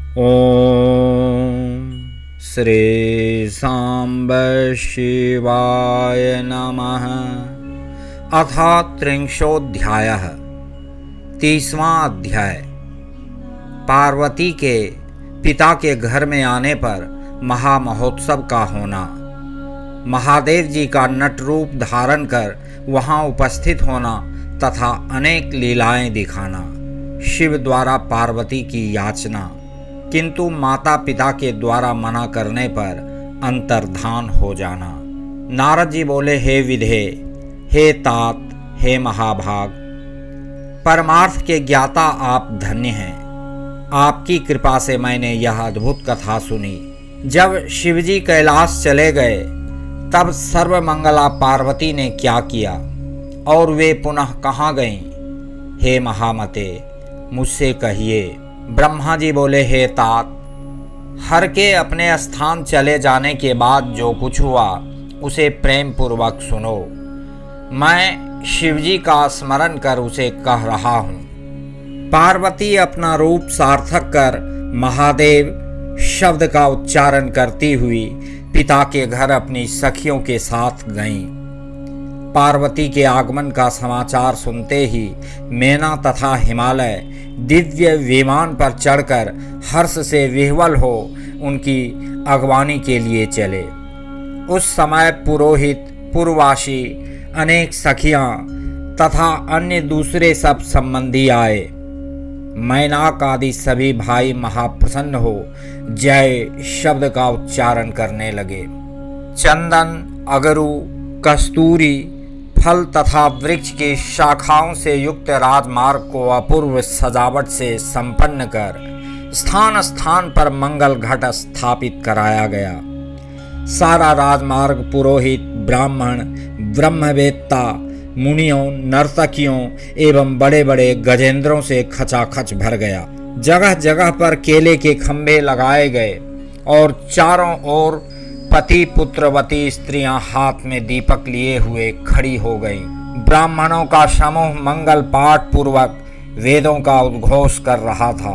ओम श्री सांब शिवाय नमः। अथ त्रिंशोऽध्यायः। 30वां अध्याय। पार्वती के पिता के घर में आने पर महामहोत्सव का होना, महादेव जी का नट रूप धारण कर वहां उपस्थित होना तथा अनेक लीलाएं दिखाना, शिव द्वारा पार्वती की याचना, किंतु माता पिता के द्वारा मना करने पर अंतर्धान हो जाना। नारद जी बोले, हे विधे, हे तात, हे महाभाग, परमार्थ के ज्ञाता आप धन्य हैं। आपकी कृपा से मैंने यह अद्भुत कथा सुनी। जब शिवजी कैलाश चले गए तब सर्वमंगला पार्वती ने क्या किया और वे पुनः कहाँ गईं? हे महामते, मुझसे कहिए। ब्रह्मा जी बोले, हे तात, हर के अपने स्थान चले जाने के बाद जो कुछ हुआ उसे प्रेम पूर्वक सुनो। मैं शिवजी का स्मरण कर उसे कह रहा हूँ। पार्वती अपना रूप सार्थक कर महादेव शब्द का उच्चारण करती हुई पिता के घर अपनी सखियों के साथ गईं। पार्वती के आगमन का समाचार सुनते ही मेना तथा हिमालय दिव्य विमान पर चढ़कर हर्ष से विह्वल हो उनकी अगवानी के लिए चले। उस समय पुरोहित, पुरवासी, अनेक सखियां तथा अन्य दूसरे सब संबंधी आए। मैनाक आदि सभी भाई महाप्रसन्न हो जय शब्द का उच्चारण करने लगे। चंदन, अगरू, कस्तूरी फल तथा वृक्ष की शाखाओं से युक्त राजमार्ग को अपूर्व सजावट से संपन्न कर स्थान स्थान पर मंगल घट स्थापित कराया गया। सारा राजमार्ग पुरोहित, ब्राह्मण, ब्रह्मवेत्ता, मुनियों, नर्तकियों एवं बड़े बड़े गजेंद्रों से खचाखच भर गया। जगह जगह पर केले के खंभे लगाए गए और चारों ओर पति पुत्रवती स्त्रियां हाथ में दीपक लिए हुए खड़ी हो गईं। ब्राह्मणों का समूह मंगल पाठ पूर्वक वेदों का उद्घोष कर रहा था।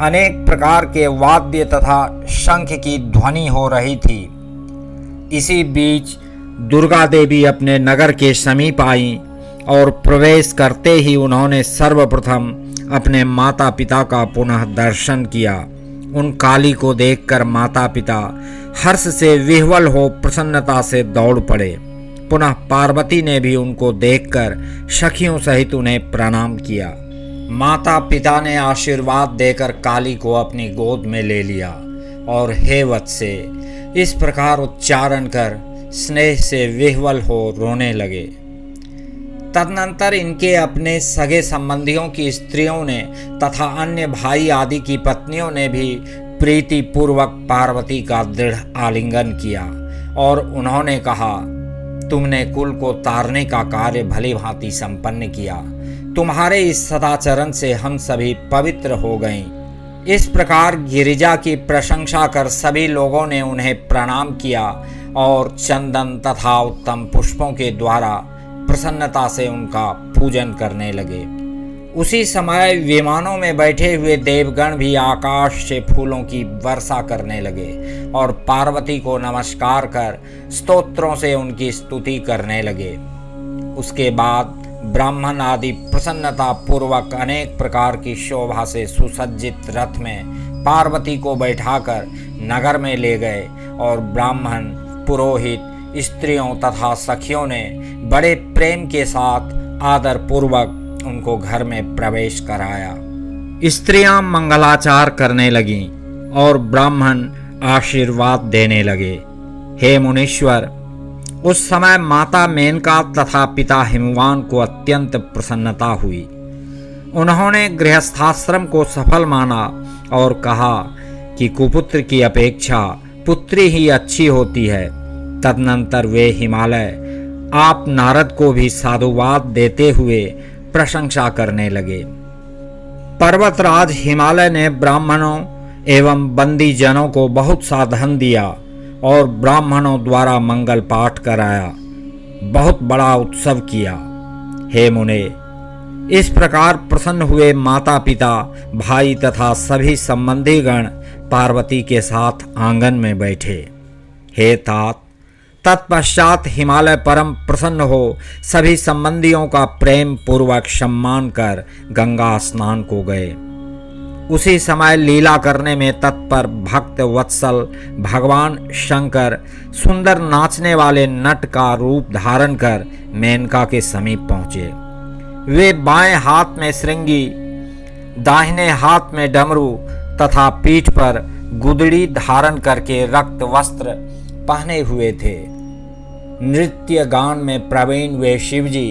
अनेक प्रकार के वाद्य तथा शंख की ध्वनि हो रही थी। इसी बीच दुर्गा देवी अपने नगर के समीप आईं और प्रवेश करते ही उन्होंने सर्वप्रथम अपने माता पिता का पुनः दर्शन किया। उन काली को देखकर माता पिता हर्ष से विह्वल हो प्रसन्नता से दौड़ पड़े। पुनः पार्वती ने भी उनको देखकर सखियों सहित उन्हें प्रणाम किया। माता पिता ने आशीर्वाद देकर काली को अपनी गोद में ले लिया और हे वत्से इस प्रकार उच्चारण कर स्नेह से विह्वल हो रोने लगे। तदनंतर इनके अपने सगे संबंधियों की स्त्रियों ने तथा अन्य भाई आदि की पत्नियों ने भी प्रीति पूर्वक पार्वती का दृढ़ आलिंगन किया और उन्होंने कहा, तुमने कुल को तारने का कार्य भली भांति संपन्न किया। तुम्हारे इस सदाचरण से हम सभी पवित्र हो गईं। इस प्रकार गिरिजा की प्रशंसा कर सभी लोगों ने उन्हें प्रणाम किया और चंदन तथा उत्तम पुष्पों के द्वारा प्रसन्नता से उनका पूजन करने लगे। उसी समय विमानों में बैठे हुए देवगण भी आकाश से फूलों की वर्षा करने लगे और पार्वती को नमस्कार कर स्तोत्रों से उनकी स्तुति करने लगे। उसके बाद ब्राह्मण आदि प्रसन्नता पूर्वक अनेक प्रकार की शोभा से सुसज्जित रथ में पार्वती को बैठाकर नगर में ले गए और ब्राह्मण, पुरोहित, स्त्रियों तथा सखियों ने बड़े प्रेम के साथ आदर पूर्वक उनको घर में प्रवेश कराया। स्त्रियां मंगलाचार करने लगीं और ब्राह्मण आशीर्वाद देने लगे। हे मुनीश्वर, उस समय माता मेनका तथा पिता हिमवान को अत्यंत प्रसन्नता हुई। उन्होंने गृहस्थाश्रम को सफल माना और कहा कि कुपुत्र की अपेक्षा पुत्री ही अच्छी होती है। तदनंतर वे हिमालय आप नारद को भी साधुवाद देते हुए प्रशंसा करने लगे। पर्वतराज हिमालय ने ब्राह्मणों एवं बंदी जनों को बहुत सा धन दिया और ब्राह्मणों द्वारा मंगल पाठ कराया, बहुत बड़ा उत्सव किया। हे मुने, इस प्रकार प्रसन्न हुए माता पिता, भाई तथा सभी संबंधीगण पार्वती के साथ आंगन में बैठे। हे तात, तत्पश्चात हिमालय परम प्रसन्न हो सभी संबंधियों का प्रेम पूर्वक सम्मान कर गंगा स्नान को गए। उसी समय लीला करने में तत्पर भक्त वत्सल भगवान शंकर सुंदर नाचने वाले नट का रूप धारण कर मेनका के समीप पहुँचे। वे बाएं हाथ में श्रृंगी, दाहिने हाथ में डमरू तथा पीठ पर गुदड़ी धारण करके रक्त वस्त्र पहने हुए थे। नृत्य गान में प्रवीण वे शिवजी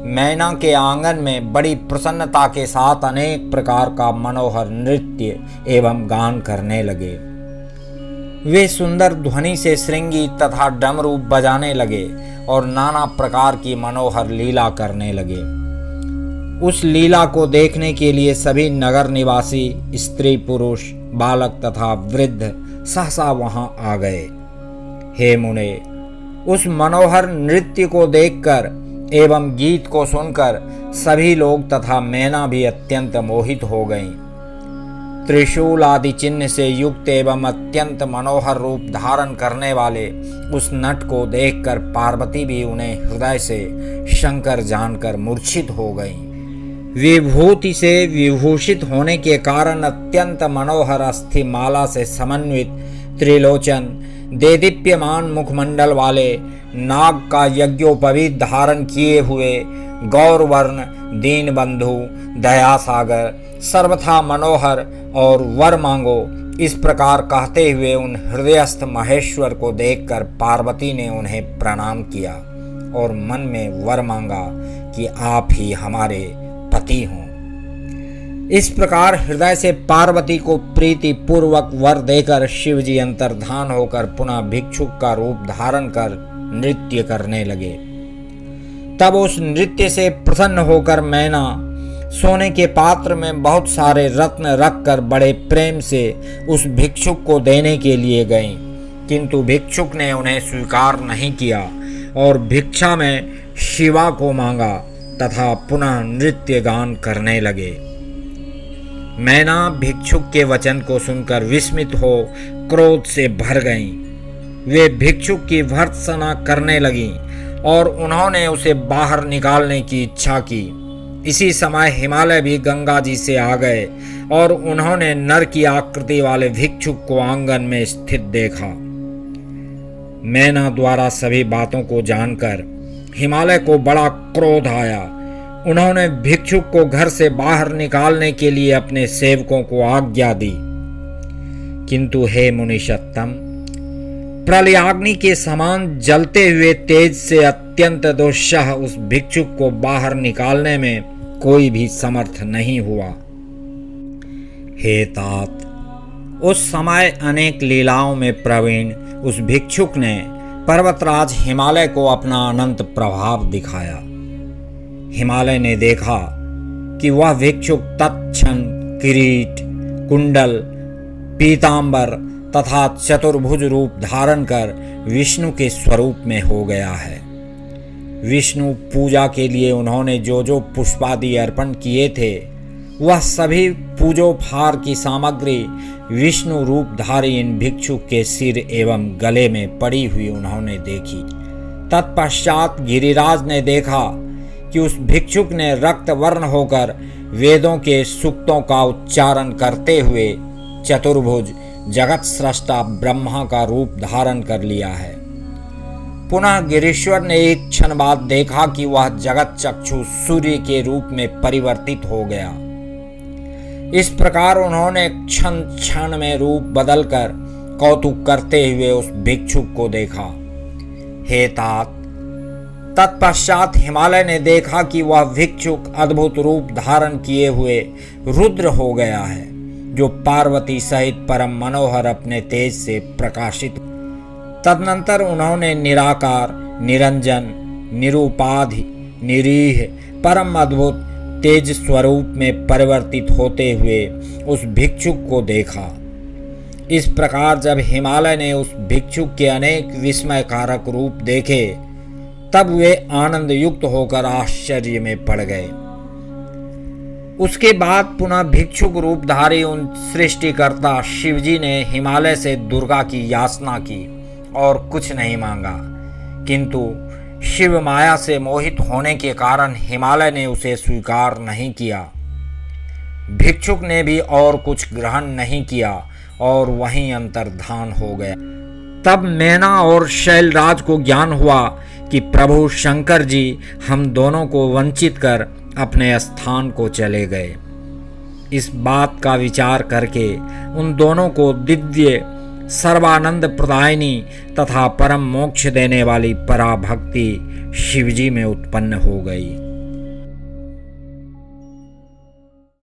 मैना के आंगन में बड़ी प्रसन्नता के साथ अनेक प्रकार का मनोहर नृत्य एवं गान करने लगे। वे सुंदर ध्वनि से श्रृंगी तथा डमरू बजाने लगे और नाना प्रकार की मनोहर लीला करने लगे। उस लीला को देखने के लिए सभी नगर निवासी स्त्री पुरुष बालक तथा वृद्ध सहसा वहां आ गए। हे मुने, उस मनोहर नृत्य को देखकर एवं गीत को सुनकर सभी लोग तथा मैना भी अत्यंत मोहित हो गईं। त्रिशूल आदि चिन्ह से युक्त एवं अत्यंत मनोहर रूप धारण करने वाले उस नट को देखकर पार्वती भी उन्हें हृदय से शंकर जानकर मूर्छित हो गईं। विभूति से विभूषित होने के कारण अत्यंत मनोहर अस्थि माला से समन्वित त्रिलोचन, देदीप्यमान मुखमंडल वाले, नाग का यज्ञोपवीत धारण किए हुए, गौरवर्ण, दीनबंधु, दयासागर, सर्वथा मनोहर और वर मांगो, इस प्रकार कहते हुए उन हृदयस्थ महेश्वर को देखकर पार्वती ने उन्हें प्रणाम किया और मन में वर मांगा कि आप ही हमारे पति हों। इस प्रकार हृदय से पार्वती को प्रीति पूर्वक वर देकर शिवजी अंतर्धान होकर पुनः भिक्षुक का रूप धारण कर नृत्य करने लगे। तब उस नृत्य से प्रसन्न होकर मैना सोने के पात्र में बहुत सारे रत्न रखकर बड़े प्रेम से उस भिक्षुक को देने के लिए गईं, किंतु भिक्षुक ने उन्हें स्वीकार नहीं किया और भिक्षा में शिवा को मांगा तथा पुनः नृत्य गान करने लगे। मैना भिक्षुक के वचन को सुनकर विस्मित हो क्रोध से भर गईं। वे भिक्षुक की भर्त्सना करने लगीं और उन्होंने उसे बाहर निकालने की इच्छा की। इसी समय हिमालय भी गंगा जी से आ गए और उन्होंने नर की आकृति वाले भिक्षुक को आंगन में स्थित देखा। मैना द्वारा सभी बातों को जानकर हिमालय को बड़ा क्रोध आया। उन्होंने भिक्षुक को घर से बाहर निकालने के लिए अपने सेवकों को आज्ञा दी, किंतु हे मुनिषत्तम, प्रलयाग्नि के समान जलते हुए तेज से अत्यंत दुस्सह उस भिक्षुक को बाहर निकालने में कोई भी समर्थ नहीं हुआ। हे तात, उस समय अनेक लीलाओं में प्रवीण उस भिक्षुक ने पर्वतराज हिमालय को अपना अनंत प्रभाव दिखाया। हिमालय ने देखा कि वह भिक्षुक तत्क्षण किरीट, कुंडल, पीतांबर तथा चतुर्भुज रूप धारण कर विष्णु के स्वरूप में हो गया है। विष्णु पूजा के लिए उन्होंने जो जो पुष्पादि अर्पण किए थे, वह सभी पूजोपहार की सामग्री विष्णु रूपधारी इन भिक्षुक के सिर एवं गले में पड़ी हुई उन्होंने देखी। तत्पश्चात गिरिराज ने देखा कि उस भिक्षुक ने रक्त वर्ण होकर वेदों के सूक्तों का उच्चारण करते हुए चतुर्भुज जगत स्रष्टा ब्रह्मा का रूप धारण कर लिया है। पुनः गिरीश्वर ने एक क्षण बाद देखा कि वह जगत चक्षु सूर्य के रूप में परिवर्तित हो गया। इस प्रकार उन्होंने क्षण क्षण में रूप बदलकर कौतुक करते हुए उस भिक्षुक को देखा। हे तात, तत्पश्चात हिमालय ने देखा कि वह भिक्षुक अद्भुत रूप धारण किए हुए रुद्र हो गया है, जो पार्वती सहित परम मनोहर अपने तेज से प्रकाशित। तदनंतर उन्होंने निराकार, निरंजन, निरूपाधि, निरीह, परम अद्भुत तेज स्वरूप में परिवर्तित होते हुए उस भिक्षुक को देखा। इस प्रकार जब हिमालय ने उस भिक्षुक के अनेक विस्मयकारक रूप देखे, तब वे आनंद युक्त होकर आश्चर्य में पड़ गए। उसके बाद पुनः भिक्षुक रूपधारी उन सृष्टिकर्ता शिवजी ने हिमालय से दुर्गा की याचना की और कुछ नहीं मांगा, किंतु शिव माया से मोहित होने के कारण हिमालय ने उसे स्वीकार नहीं किया। भिक्षुक ने भी और कुछ ग्रहण नहीं किया और वहीं अंतर्धान हो गया। तब मैना और शैलराज को ज्ञान हुआ कि प्रभु शंकर जी हम दोनों को वंचित कर अपने स्थान को चले गए। इस बात का विचार करके उन दोनों को दिव्य सर्वानंद प्रदायिनी तथा परम मोक्ष देने वाली पराभक्ति शिवजी में उत्पन्न हो गई।